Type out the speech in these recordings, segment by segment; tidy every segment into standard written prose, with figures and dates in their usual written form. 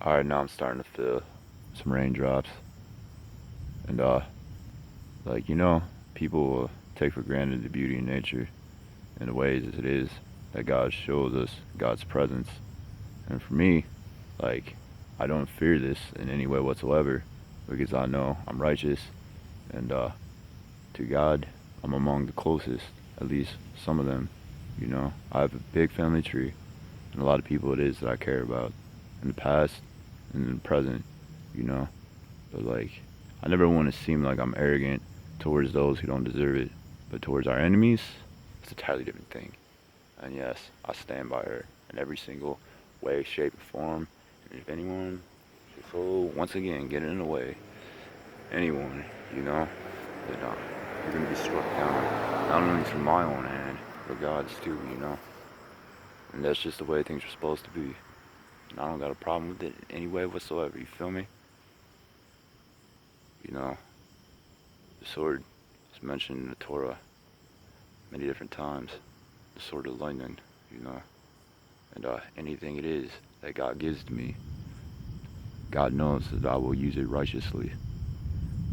Alright, now I'm starting to feel some raindrops. And, like, people will take for granted the beauty of nature and the ways as it is that God shows us God's presence. And for me, like, I don't fear this in any way whatsoever because I know I'm righteous and, to God, I'm among the closest, at least some of them. I have a big family tree and a lot of people it is that I care about in the past and in the present, you know. But like, I never want to seem like I'm arrogant towards those who don't deserve it, but towards our enemies, it's a entirely different thing. And yes, I stand by her in every single way, shape, and form. And if anyone should so once again get in the way, anyone, then you're gonna be struck down, not only from my own hand, but God's too. And that's just the way things are supposed to be. And I don't got a problem with it in any way whatsoever. You feel me? You know, the sword is mentioned in the Torah many different times. The sword of lightning. And anything it is that God gives to me, God knows that I will use it righteously.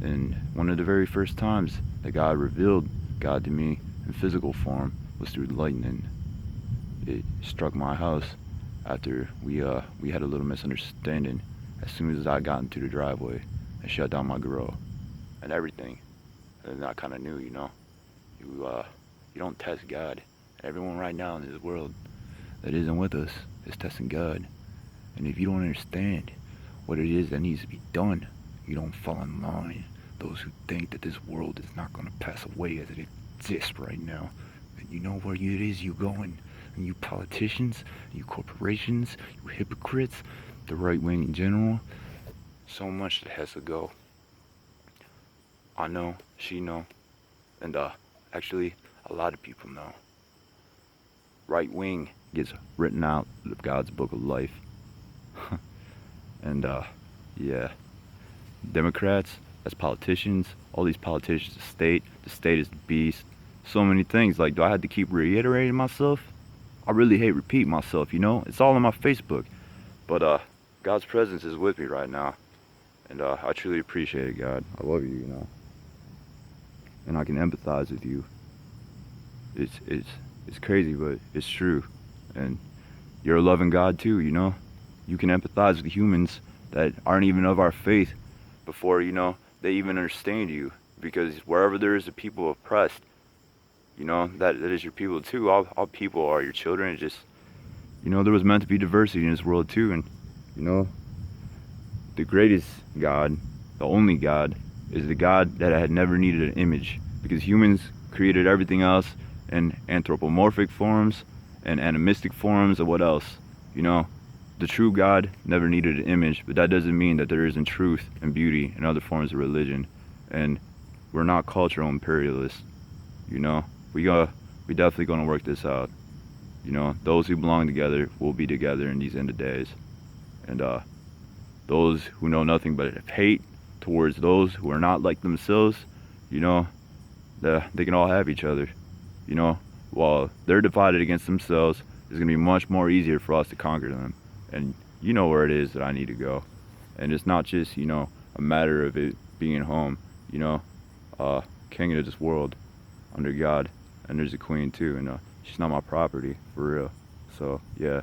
And one of the very first times that God revealed God to me in physical form was through lightning. It struck my house after we had a little misunderstanding. As soon as I got into the driveway, and shut down my grill and everything. And I kind of knew, you don't test God. Everyone right now in this world that isn't with us is testing God. And if you don't understand what it is that needs to be done, you don't fall in line. Those who think that this world is not going to pass away as it exists right now, and you know where it is you going. And you politicians, you corporations, you hypocrites, the right wing in general, so much that has to go. I know, she know, and actually a lot of people know. Right wing gets written out of God's book of life. And yeah, Democrats, as politicians, all these politicians, the state is the beast. So many things. Like, do I have to keep reiterating myself? I really hate repeating myself. It's all on my Facebook. But God's presence is with me right now. And I truly appreciate it, God. I love you. And I can empathize with you. It's crazy, but it's true. And you're a loving God too. You can empathize with humans that aren't even of our faith before, they even understand you. Because wherever there is a people oppressed, that is your people too. All people are your children. It's just, there was meant to be diversity in this world too. And, the greatest God, the only God, is the God that had never needed an image. Because humans created everything else in anthropomorphic forms and animistic forms, and what else? The true God never needed an image, but that doesn't mean that there isn't truth and beauty in other forms of religion. And we're not cultural imperialists. We definitely gonna work this out. Those who belong together will be together in these end of days. And those who know nothing but hate towards those who are not like themselves, they can all have each other. While they're divided against themselves, it's gonna be much more easier for us to conquer them. And you know where it is that I need to go. And it's not just, a matter of it being home, king of this world under God. And there's a queen too, and she's not my property, for real. So, yeah.